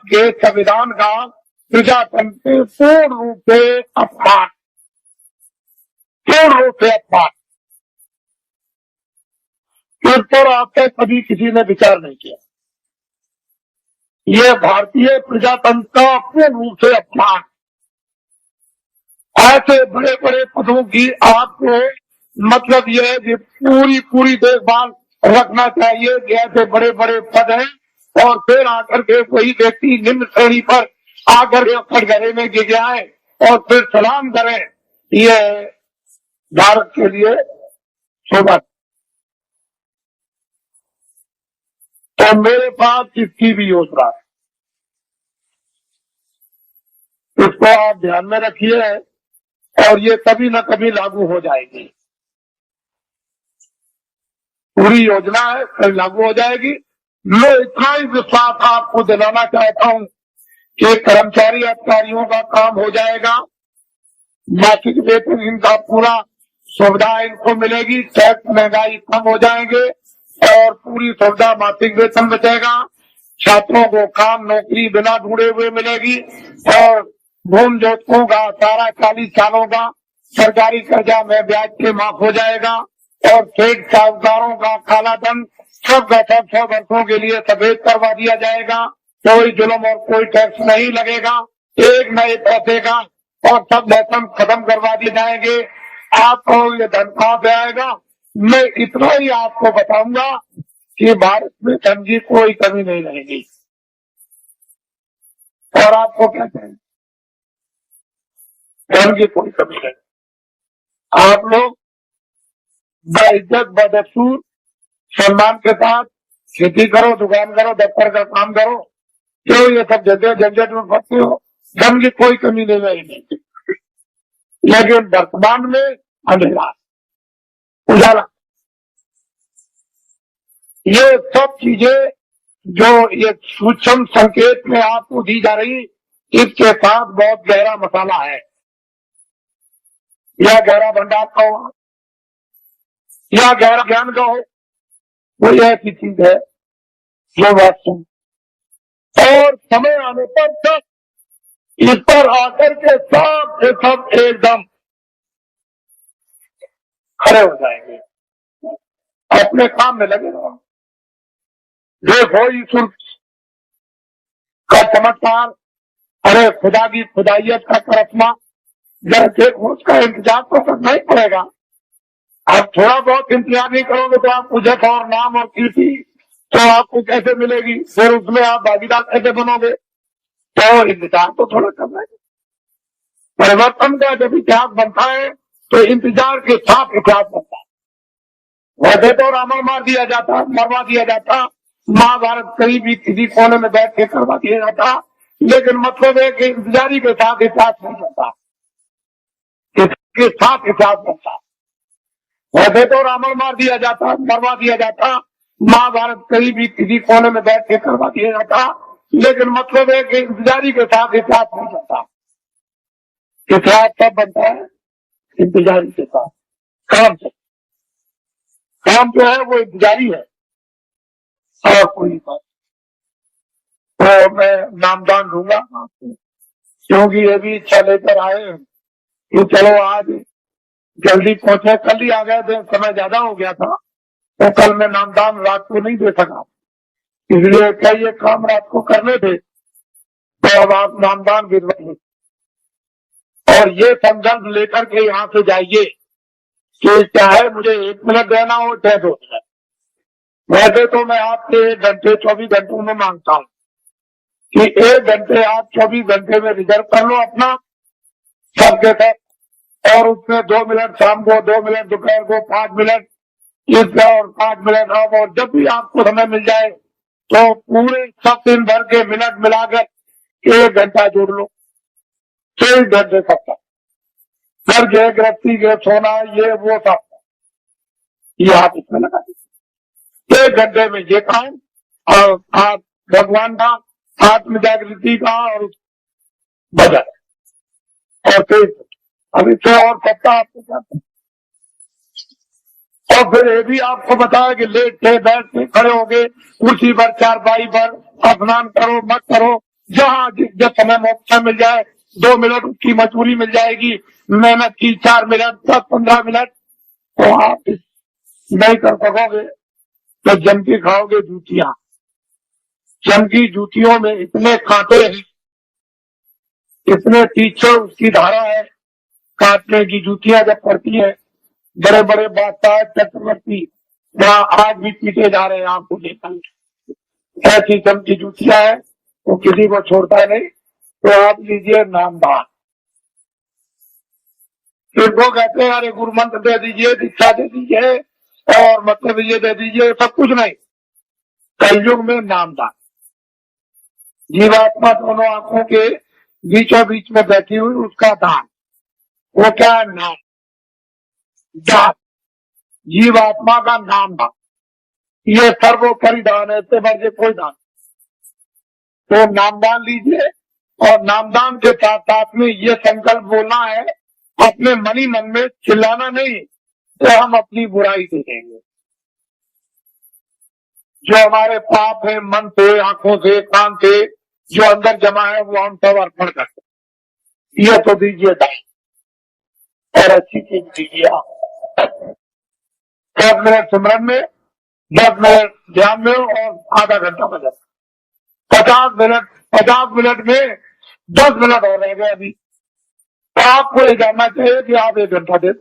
के संविधान का प्रजातंत्र पूर्ण रूप से अपमान, पूर्ण रूप से अपमान। इस पर आज तक कभी किसी ने विचार नहीं किया। ये भारतीय प्रजातंत्र का पूर्ण रूप से अपमान। ऐसे बड़े बड़े पदों की आपको मतलब यह है कि पूरी देखभाल रखना चाहिए कि ऐसे बड़े बड़े पद हैं और फिर आकर के कोई व्यक्ति निम्न श्रेणी पर आकर के कटघरे में गिर जाए और फिर सलाम करें, ये भारत के लिए शोभा। तो मेरे पास इसकी भी योजना है, इसको आप ध्यान में रखिए और ये कभी न कभी लागू हो जाएगी। पूरी योजना है, कल लागू हो जाएगी। मैं इतना ही विश्वास आपको दिलाना चाहता हूं कि कर्मचारी अधिकारियों का काम हो जाएगा, मासिक वेतन इनका पूरा सुविधा इनको मिलेगी, टैक्स महंगाई कम हो जाएंगे और पूरी सुविधा मासिक वेतन बचेगा। छात्रों को काम नौकरी बिना ढूंढे हुए मिलेगी और भूमि जोतकों का सारा 40 सालों का सरकारी कर्जा में ब्याज के माफ हो जाएगा और सेठ साहूकारों का काला धन सब का सब 100 वर्षों के लिए सफेद करवा दिया जाएगा। कोई जुल्म और कोई टैक्स नहीं लगेगा, एक नए पैसे का, और सब मौसम खत्म करवा दिए जाएंगे। आपको ये धन कहाँ से आएगा? मैं इतना ही आपको बताऊंगा कि भारत में धन की कोई कमी नहीं रहेगी। और आपको क्या चाहिए? धन की कोई कमी नहीं। आप लोग बेइज्जत बदसूर सम्मान के साथ खेती करो, दुकान करो, दफ्तर का काम करो, क्यों ये सब जगह झंझट में फंसते हो? धन की कोई कमी नहीं रहेगी। लेकिन वर्तमान में अंधेरा, उजाला, ये सब चीजें जो ये सूक्ष्म संकेत में आपको दी जा रही, इसके साथ बहुत गहरा मसाला है। यह गहरा भंडार का हो या गहरा ज्ञान का हो, कोई ऐसी चीज है जो वास्तव और समय आने पर सब इस पर आकर के सब एकदम खड़े हो जाएंगे, अपने काम में लगे रहो। देखो ईश्वर का चमत्कार, अरे खुदा की खुदाइयत का करिश्मा, जब देखो उसका इंतजार तो करना ही पड़ेगा। आप थोड़ा बहुत इंतजार नहीं करोगे तो आपको जस और नाम और कीर्ति तो आपको कैसे मिलेगी? फिर उसमें आप भागीदार कैसे बनोगे? तो इंतजार तो थोड़ा करना है। परिवर्तन का जब इतिहास बनता है तो इंतजार के साथ इतिहास बनता है। वैसे तो रावण मार दिया जाता, मरवा दिया जाता, महाभारत कहीं भी किसी कोने में बैठ के करवा दिया जाता, लेकिन मतलब है कि इंतजारी के साथ इतिहास नहीं बनता, इसके साथ इतिहास बनता। वैसे तो रावण मार दिया जाता, मरवा दिया जाता, महाभारत कहीं भी किसी कोने में बैठ के करवा दिया जाता, लेकिन मतलब है कि इंतजारी के साथ इतिहास नहीं बनता। इतिहास तब बनता है इंतजारी के साथ, काम से। काम जो है वो इंतजारी है और कोई बात। तो मैं नामदान दूंगा आपको, क्योंकि ये भी इच्छा लेकर आए कि चलो आज जल्दी पहुंचे। कल ही आ गए थे, समय ज्यादा हो गया था, तो कल मैं नामदान रात को नहीं दे सका, इसलिए कई ये काम रात को करने थे। तो अब आप नामदान गिरवाइए और ये संकल्प लेकर के यहाँ से जाइए कि चाहे मुझे 1 मिनट देना हो चाहे 2 मिनट। वैसे तो मैं आपसे 1 घंटे 24 घंटों में मांगता हूँ कि 1 घंटे आप 24 घंटे में रिजर्व कर लो अपना सबके साथ, और उसमें 2 मिनट शाम को, 2 मिनट दोपहर को, 5 मिनट इस और 5 मिनट अब, और जब भी आपको समय मिल जाए तो पूरे सब दिन भर के मिनट मिलाकर 1 घंटा जोड़ लो। 6 घंटे तक घर के गृहस्थी के सोना ये वो सब ये आप इसमें लगा दीजिए। 1 घंटे में ये काम और आप भगवान का आत्म जागृति का और बजाय, और फिर अभी तो और सत्ता आपको क्या, और फिर ये भी आपको बताया कि लेट के बैठ के खड़े हो गए कुर्सी पर, चारपाई पर, स्नान करो मत करो, जहाँ जब समय मौका मिल जाए 2 मिनट उसकी मजबूरी मिल जाएगी, मेहनत की 4 मिनट 10-15 मिनट, तो आप नहीं कर सकोगे तो जम के खाओगे जूतियां। जम की जूतियों में इतने कांटे हैं, इतने तीखे उसकी धारा है, काटने की जूतियां जब पड़ती है, बड़े बड़े बादशाह चक्रवर्ती वहाँ आज भी पीटे जा रहे हैं आपको देखकर। ऐसी जम की जूतियां है, वो किसी को छोड़ता नहीं। तो आप लीजिए नामदान। फिर वो कहते हैं अरे गुरु मंत्र दे दीजिए, दीक्षा दे दीजिए और मतलब ये दे दीजिए, सब कुछ नहीं। कलयुग में नामदान। जीवात्मा दोनों आंखों के बीचों बीच में बैठी हुई, उसका दान। वो क्या है? नाम दान। जीवात्मा का नाम दान, ये सर्वोपरि दान है, इससे बढ़ के कोई दान। तो नामदान लीजिए और नामदान के साथ साथ में ये संकल्प बोलना है, अपने मन ही मन में चिल्लाना नहीं, तो हम अपनी बुराई देखेंगे। जो हमारे पाप है मन से, आंखों से, कान से, जो अंदर जमा है, वो हम सब अर्पण करते। ये तो दीजिए दान और अच्छी चीज दीजिए। आप 10 मिनट सिमरन में, 10 मिनट ध्यान में और आधा घंटा भजन। 50 मिनट में 10 मिनट हो रह गए अभी। तो आपको ये जानना चाहिए कि आप 1 घंटा दे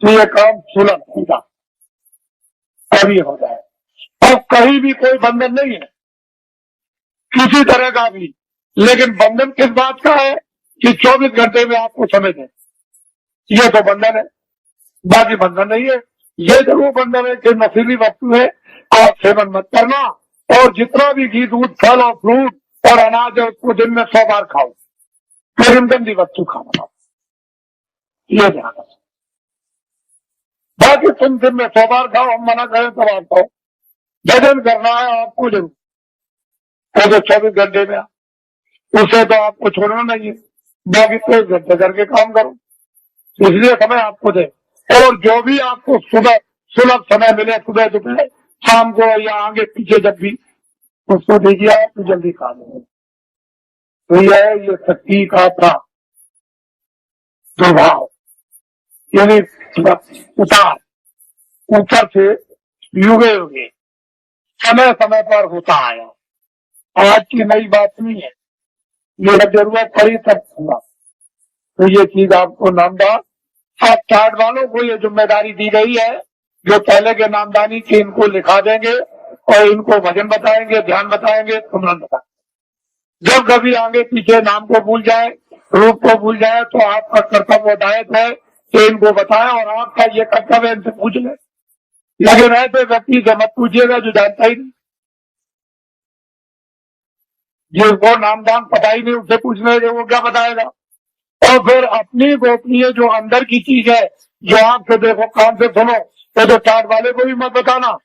तो ये काम सुलभ सीधा अभी हो जाए। और कहीं भी कोई बंधन नहीं है किसी तरह का भी। लेकिन बंधन किस बात का है कि 24 घंटे में आपको समय दें, ये तो बंधन है, बाकी बंधन नहीं है। ये जरूर बंधन है कि नशीली वस्तु है, आप सेवन मत करना, और जितना भी घी, दूध, फल और फ्रूट और अनाज है उसको दिन में 100 बार खाओ, फिर गंदी वस्तु खाना, ये ध्यान रखो। बाकी तुम दिन में 100 बार खाओ, हम मना करें तो आप खाओ। भजन करना है आपको जरूर, तो 24 घंटे में उसे तो आपको छोड़ना नहीं है, बाकी 23 घंटे करके काम करो, इसलिए समय आपको दे। और जो भी आपको सुलभ समय मिले, सुबह दोपहर शाम को या आगे पीछे जब भी, उसको दीजिए, आप तो जल्दी खा लेंगे। तो ये शक्ति का था प्रभाव, यानी उतार ऊपर से युगे युगे समय समय पर होता आया। आज की नई बात नहीं है, ये जरूरत पड़ी तब हुआ। तो ये चीज आपको नामदान, आप चार्ट वालों को ये जिम्मेदारी दी गई है, जो पहले के नामदानी के इनको लिखा देंगे और इनको भजन बताएंगे, ध्यान बताएंगे, सुमरन बताएंगे। जब कभी आगे पीछे नाम को भूल जाए, रूप को भूल जाए, तो आपका कर्तव्य दायित्व है कि इनको बताएं, और आपका ये कर्तव्य है इनसे पूछ ले। लेकिन ऐसे व्यक्ति से मत पूछिएगा जो जानता ही नहीं, जिसको नामदान पता ही नहीं, उससे पूछने से वो क्या बताएगा। और फिर अपनी गोपनीय जो अंदर की चीज है, जो आंख से देखो, कान से सुनो, तो चार्ट वाले को भी मत बताना।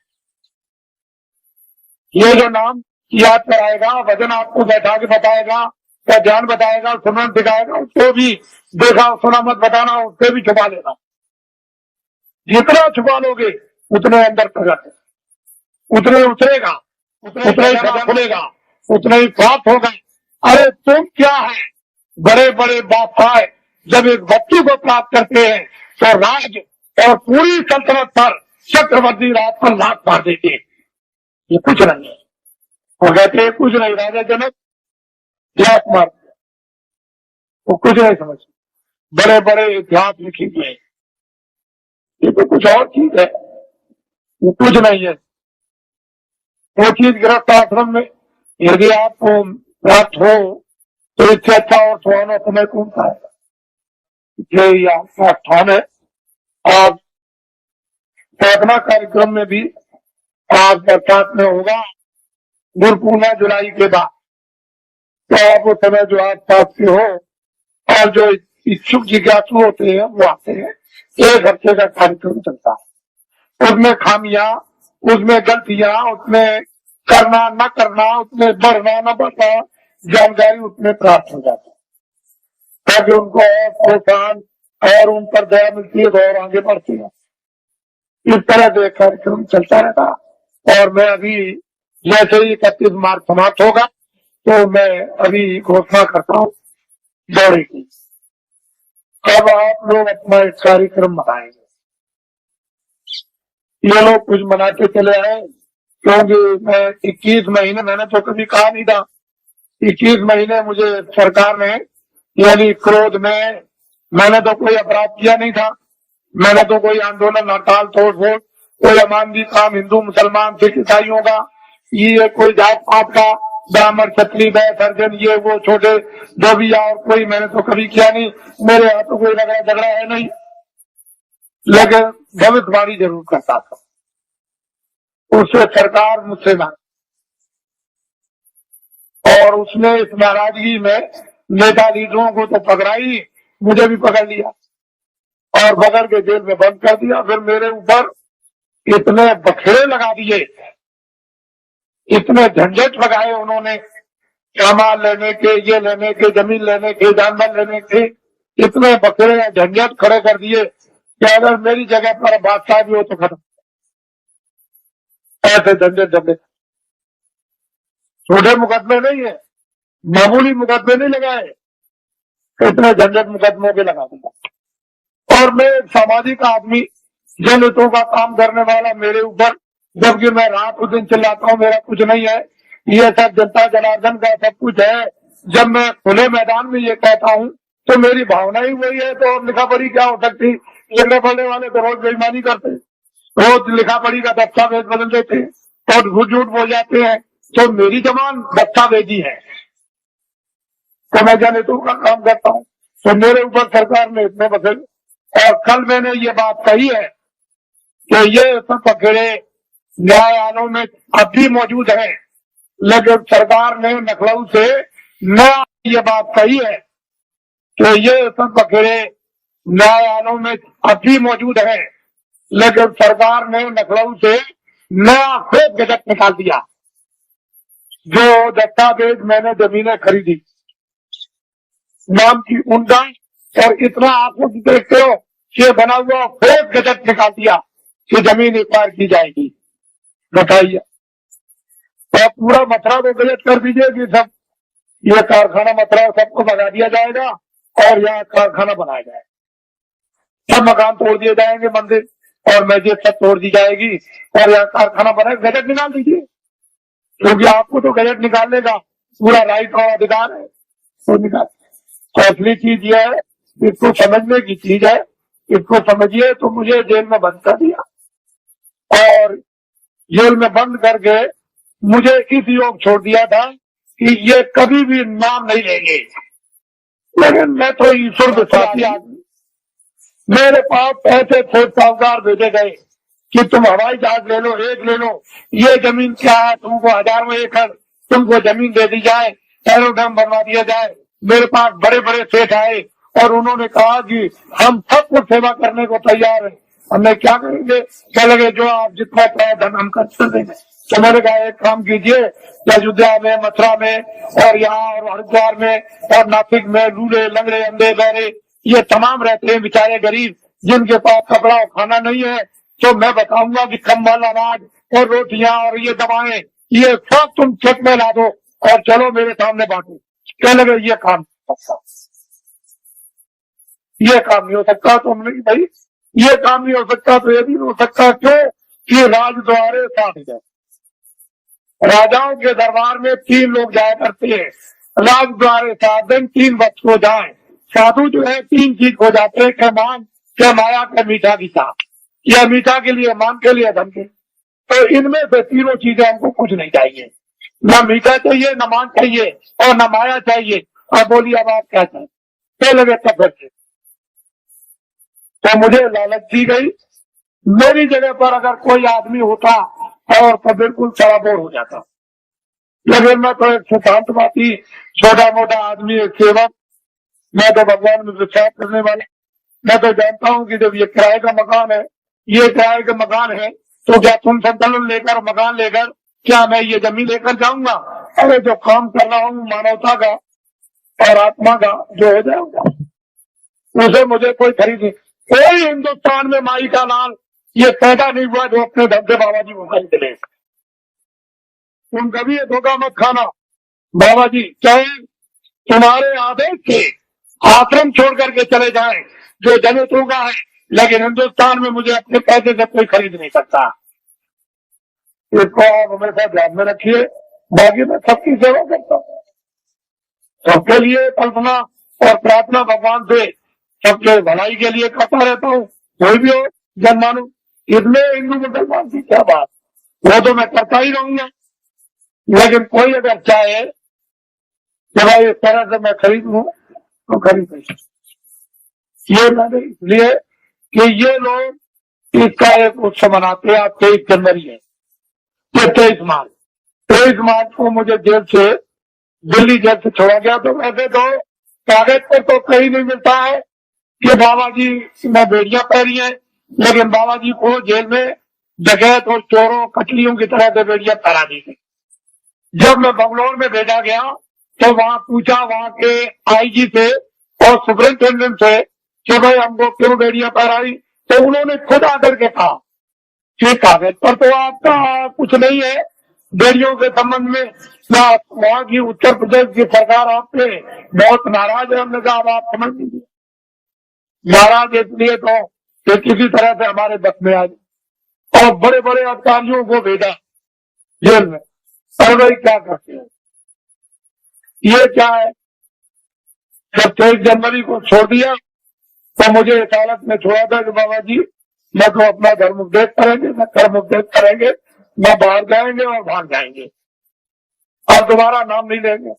ये जो नाम याद कराएगा, वजन आपको बैठा के बताएगा, या ध्यान बताएगा, सुमरन सिखाएगा, उसको भी देखा सुना मत बताना, उससे भी छुपा लेना। जितना छुपा लोगे उतने अंदर प्रकट है, उतने उतरेगा, उतने ही खजा खुलेगा, उतना ही प्राप्त होगा। अरे तुम क्या है, बड़े बड़े बादशाह जब एक बच्चे को प्राप्त करते हैं तो राज और पूरी सल्तनत पर चक्रवर्ती राज पर लात मार देते हैं। ये कुछ नहीं है, वो कहते हैं कुछ नहीं, राजा जनक लात मार दिया, वो कुछ नहीं समझ। बड़े बड़े इतिहास लिखे गए, ये तो कुछ और चीज है, वो कुछ नहीं है। वो चीज गृहस्थ आश्रम में यदि आपको प्राप्त हो तो इससे अच्छा और सुहाना समय कौन सा है। ये आपका स्थान है। आज साधना कार्यक्रम में भी आज बरसात में होगा, गुरु पूर्णिमा जुलाई के बाद, तो आप उस समय जो आप पास से हो और जो इच्छुक जिज्ञासु होते हैं वो आते हैं। 1 हफ्ते का कार्यक्रम चलता है, उसमें खामियां, उसमें गलतियां, उसमें करना न करना, उसमें बढ़ना न बढ़ना, जानकारी उसमें प्राप्त हो जाती है, ताकि उनको और प्रोत्साहन और उन पर दया मिलती है तो और आगे बढ़ती है। इस तरह से कार्यक्रम चलता रहता। और मैं अभी जैसे ही 31 मार्च समाप्त होगा, तो मैं अभी घोषणा करता हूँ दौरे की। अब आप लोग अपना एक कार्यक्रम बनाएंगे। ये लोग कुछ मनाते चले आए, क्योंकि मैं 21 महीने, मैंने तो कभी कहा नहीं था, 21 महीने मुझे सरकार ने, यानी क्रोध में, मैंने तो कोई अपराध किया नहीं था, मैंने तो कोई आंदोलन, हड़ताल, तोड़ फोड़, कोई अमानवीय काम हिंदू मुसलमान सिख ईसाइयों का, ये कोई जात पात का, ब्राह्मण क्षत्रिय वैश्य सर्जन, ये वो छोटे जो भी, और कोई मैंने तो कभी किया नहीं। मेरे यहाँ तो कोई लगा झगड़ा है नहीं, लेकिन भविष्यवाणी जरूर करता था। उससे सरकार मुझसे ना, और उसने इस नाराजगी में नेता लीडरों को तो पकड़ाई, मुझे भी पकड़ लिया और पकड़ के जेल में बंद कर दिया। फिर मेरे ऊपर इतने बखेड़े लगा दिए, इतने झंझट लगाए उन्होंने, सामान लेने के, ये लेने के, जमीन लेने के, जानवर लेने के, इतने बखेड़े झंझट खड़े कर दिए कि अगर मेरी जगह पर बादशाह भी हो तो खत्म। ऐसे झंझट झंझट, छोटे मुकदमे नहीं है, मामूली मुकदमे नहीं लगाए, इतने झंझट मुकदमों के लगा दिया। और मैं एक सामाजिक आदमी, जनहितों का काम करने वाला, मेरे ऊपर, जबकि मैं रात दिन चिल्लाता हूँ मेरा कुछ नहीं है, ये सब जनता जनार्दन का सब कुछ है। जब मैं खुले मैदान में ये कहता हूँ तो मेरी भावना ही वही है, तो और लिखा पढ़ी क्या हो सकती। लिखने पढ़ने वाले तो रोज बेईमानी करते, रोज लिखा पढ़ी का दस्तावेज बदल देते और झूठ बोल जाते हैं। तो मेरी जबान दस्तावेजी है, तो मैं जनहितों का काम करता हूँ। तो मेरे ऊपर सरकार ने इतने बदल, और कल मैंने ये बात कही है कि ये सब पकड़े न्यायालयों में अब भी मौजूद है, लेकिन सरकार ने लखनऊ से न ये बात कही है कि ये सब पकड़े न्यायालयों में अब भी मौजूद है, लेकिन सरकार ने लखनऊ से नया फेक गजट निकाल दिया। जो दस्तावेज मैंने जमीनें खरीदी नाम की उनका, और इतना आंखों की देखते हो ये बना हुआ फेक गजट निकाल दिया कि जमीन एक्वायर की जाएगी। बताइए, और पूरा मथुरा को गजट कर दीजिए कि सब ये कारखाना मथुरा सबको भगा दिया जाएगा और यहाँ कारखाना बनाया जाएगा, सब मकान तोड़ दिए जाएंगे, मंदिर और मस्जिद सब तोड़ दी जाएगी और यहाँ कारखाना बनाए। गजट निकाल दीजिए, क्योंकि आपको तो गजट निकालने का पूरा राइट और अधिकार है, तो निकाल। असली चीज ये है, इसको समझने की चीज है, इसको समझिए। तो मुझे जेल में बंद कर दिया और जेल में बंद करके मुझे इस योग छोड़ दिया था कि ये कभी भी नाम नहीं लेंगे। लेकिन मैं तो ईश्वर विश्वासी आदमी, मेरे पास ऐसे थे साहूकार भेजे गए कि तुम हवाई जहाज ले लो, एक ले लो, ये जमीन क्या है, तुमको हजारों एकड़ तुमको जमीन दे दी जाए, एरोड्रम बनवा दिया जाए। मेरे पास बड़े बड़े सेठ आए और उन्होंने कहा कि हम सबको सेवा करने को तैयार हैं, हमने क्या करेंगे, क्या लगे जो आप जितना धन हम खर्च कर देंगे। तो मैंने कहा एक काम कीजिए, अयोध्या में, मथुरा में और यहाँ और हरिद्वार में और नासिक में लूले लंगड़े अंधे बहरे ये तमाम रहते हैं बेचारे गरीब, जिनके पास कपड़ा और खाना नहीं है, तो मैं बताऊंगा कि कंबल, अनाज और रोटियां और ये दवाएं ये सब तुम चेक में ला दो और चलो मेरे सामने बांटो। क्या लगे ये काम नहीं हो सकता। तो हमने भाई ये काम नहीं हो सकता तो ये भी नहीं हो सकता। क्यों कि राजद्वारे साथ गए, राजाओं के दरबार में 3 लोग जाया करते हैं, राजद्वारे साथ दिन 3 वक्त को जाए। साधु जो है 3 चीज हो जाते हैं, क्या मान, क्या माया, क्या मीठा की चाह, या मीठा के लिए, मान के लिए, धन के। तो इनमें से तीनों चीजें हमको कुछ नहीं चाहिए, न मीठा चाहिए, न मान चाहिए और न माया चाहिए। अब बोलिए अब आप क्या चाहिए। क्या लगे तब बच्चे, तो मुझे लालच दी गई। मेरी जगह पर अगर कोई आदमी होता और तो बिल्कुल सराबोर हो जाता, लेकिन मैं तो एक सिद्धांतवादी छोटा मोटा आदमी, एक सेवक, मैं तो भगवान में विश्वास करने वाला। मैं तो जानता हूँ कि जब ये किराए का मकान है, ये किराए का मकान है, तो क्या तुम संतुलन लेकर मकान लेकर क्या मैं ये जमीन लेकर जाऊंगा। अरे जो काम कर रहा हूँ मानवता का और आत्मा का जो हो जाएगा उसे मुझे कोई खरीद नहीं। कोई हिंदुस्तान में माई का लाल ये पैदा नहीं हुआ जो अपने धन से बाबा जी को खरीद ले। तुम कभी ये धोखा मत खाना, बाबा जी चाहे तुम्हारे आदेश से आश्रम छोड़ करके चले जाए जो दलितों का है, लेकिन हिंदुस्तान में मुझे अपने पैसे से कोई खरीद नहीं सकता। इसको आप हमेशा ध्यान में रखिए। बाकी मैं सबकी सेवा करता हूँ, सबके लिए कल्पना और प्रार्थना भगवान से सबके भलाई के लिए करता रहता हूँ। कोई भी हो जन मानो, इसमें हिंदू मुसलमान की क्या बात, वो तो मैं करता ही रहूंगा। लेकिन कोई अगर चाहे कि भाई इस तरह से मैं खरीद लूं तो खरीद नहीं सकता। ये मैंने इसलिए कि ये लोग इसका एक उत्सव मनाते हैं। आज 23 जनवरी है, 23 मार्च को मुझे जेल से, दिल्ली जेल से छोड़ा गया। तो वैसे तो कागज पर तो कहीं नहीं मिलता है कि बाबा जी ने बेड़ियां पहनी है, लेकिन बाबा जी को जेल में डकैत और चोरों कटलियों की तरह से बेड़ियां पहना दी गई। जब मैं बंगलौर में भेजा गया तो वहां पूछा वहां के आईजी से और सुपरिंटेंडेंट से कि भाई हमको क्यों बेड़ियां पहनाई, तो उन्होंने खुद आकर के कहा कि कागज पर तो आपका कुछ नहीं है बेड़ियों के संबंध में, या वहां की उत्तर प्रदेश की सरकार आपसे बहुत नाराज है। हमने कहा अब आप समझ लीजिए, नाराज इसलिए तो कि किसी तरह से हमारे बस में आ गए और बड़े बड़े अधिकारियों को भेजा जेल में। और भाई क्या करते हैं, ये क्या है। जब 23 जनवरी को छोड़ दिया तो मुझे इस हालत में छोड़ा था कि बाबा जी न तो अपना धर्म उपदेश करेंगे, न कर्म उपदेश करेंगे, न बाहर जाएंगे और भाग जाएंगे और दोबारा नाम नहीं लेंगे।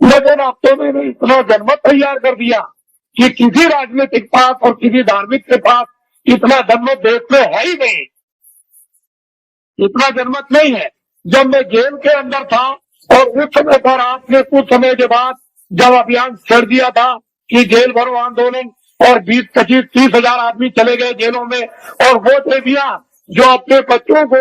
लेकिन अब तो मैंने इतना जनमत तैयार कर दिया कि किसी राजनीतिक पास और किसी धार्मिक के पास इतना जनमत देश में है ही नहीं, इतना जनमत नहीं है। जब मैं जेल के अंदर था और उस समय पर आपने कुछ समय के बाद जब अभियान छेड़ दिया था कि जेल भरो आंदोलन, और 20, 25, 30 हजार आदमी चले गए जेलों में, और वो देवियां जो अपने बच्चों को,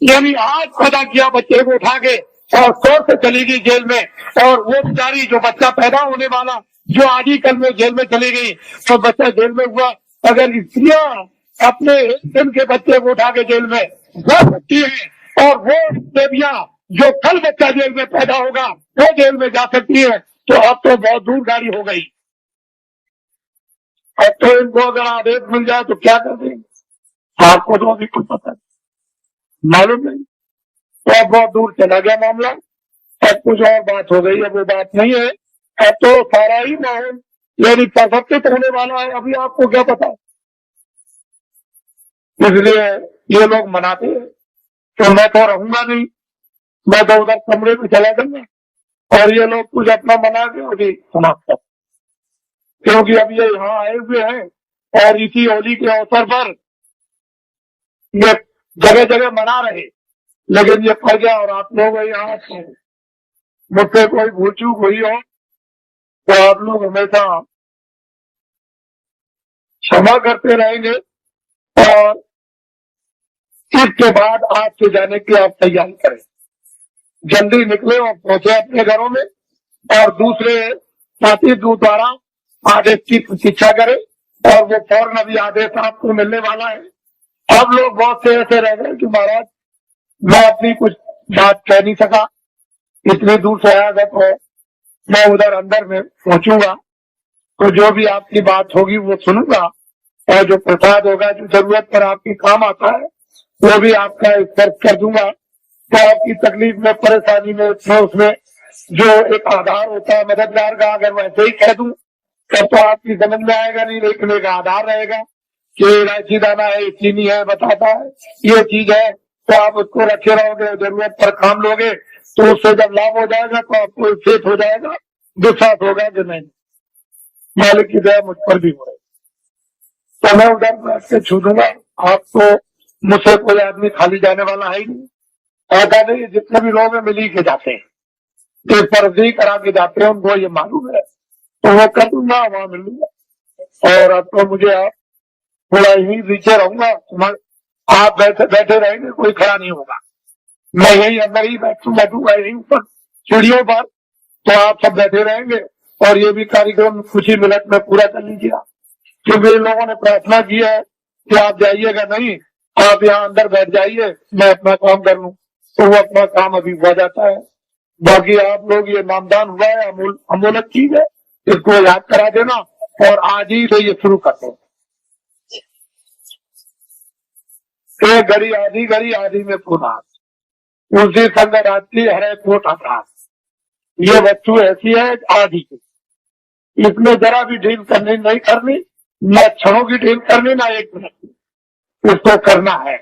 यानी आज पैदा किया बच्चे को उठा के और शोर से चली गई जेल में, और वो बेचारी जो बच्चा पैदा होने वाला जो आज ही कल में जेल में चली गई, तो बच्चा जेल में हुआ। अगर स्त्रियां अपने दिन के बच्चे को उठा के जेल में रख सकती है, और वो देवियां जो कल बच्चा जेल में पैदा होगा वो जेल में जा सकती है, तो अब तो बहुत दूर गाड़ी हो गई। अब तो इनको अगर आदेश मिल जाए तो क्या कर देंगे, आपको तो अभी कुछ पता नहीं, मालूम नहीं। तो अब बहुत दूर चला गया मामला, अब कुछ और बात हो गई। अब वो बात नहीं है, अब तो सारा ही माहौल यानी परिवर्तित होने वाला है, अभी आपको क्या पता। इसलिए ये लोग मनाते हैं तो मैं तो रहूंगा नहीं, मैं तो उधर कमरे में चला जाऊंगा और ये लोग कुछ अपना मना के अभी समाप्त कर, क्योंकि अब ये यहाँ आए हुए हैं और इसी होली के अवसर पर ये जगह जगह मना रहे, लेकिन ये फल गया। और आप लोग यहाँ मुझसे कोई भूल चूक हुई हो तो आप लोग हमेशा क्षमा करते रहेंगे, और इसके बाद आज से जाने की आप तैयारी करें, जल्दी निकले और पहुंचे अपने घरों में, और दूसरे साथी द्वारा आदेश की प्रतीक्षा करें, और वो फौरन अभी आदेश आपको मिलने वाला है। अब लोग बहुत से ऐसे रह गए कि महाराज मैं अपनी कुछ बात कह नहीं सका, इतनी दूर से आया था, तो मैं उधर अंदर में पहुंचूंगा तो जो भी आपकी बात होगी वो सुनूंगा, और जो प्रसाद होगा जो जरूरत पर आपकी काम आता है वो भी आपका स्पर्श कर दूंगा। तो आपकी तकलीफ में, परेशानी में, उसमें जो एक आधार होता है मददगार का, अगर वैसे ही कह दूं तब तो आपकी समझ में आएगा नहीं, लेकिन एक आधार रहेगा कि इलायची दाना है, चीनी है, बताता है ये चीज है, तो आप उसको रखे रहोगे, जरूरत पर काम लोगे, तो उससे जब लाभ हो जाएगा तो आपको चेत हो जाएगा, विश्वास होगा कि नहीं मालिक की दया मुझ पर भी हो रही, तो मैं उधर बैठ के छू दूंगा। आपको मुझसे कोई आदमी खाली जाने वाला है ही नहीं, ऐसा नहीं। जितने भी लोग हैं मिल ही के जाते हैं, तो फर्जी करा के जाते हैं, उनको ये मालूम है, तो वो कर दूंगा, वहां मिलूंगा। और अब तो मुझे आप थोड़ा यही नीचे रहूंगा, आप बैठे रहेंगे, कोई खड़ा नहीं होगा, मैं यही अंदर ही बैठूंगा यही ऊपर सीढ़ियों पर, तो आप सब बैठे रहेंगे। और ये भी कार्यक्रम कुछ ही मिनट में पूरा कर लीजिएगा, क्योंकि इन लोगों ने प्रार्थना की है कि आप जाइएगा नहीं, आप यहाँ अंदर बैठ जाइए, मैं अपना काम कर लूं, तो वो अपना काम अभी हो जाता है। बाकी आप लोग ये नामदान हुआ है, अमूलक चीज है, इसको याद करा देना और आज ही से ये शुरू कर दो। एक घड़ी आधी में पुनः उसी संग रात्रि हरे कोट अपराध। ये वस्तु ऐसी है आधी की, इसमें जरा भी ढील करनी नहीं करनी, न क्षणों की ढील करनी, ना एक मिनट, इसको करना है।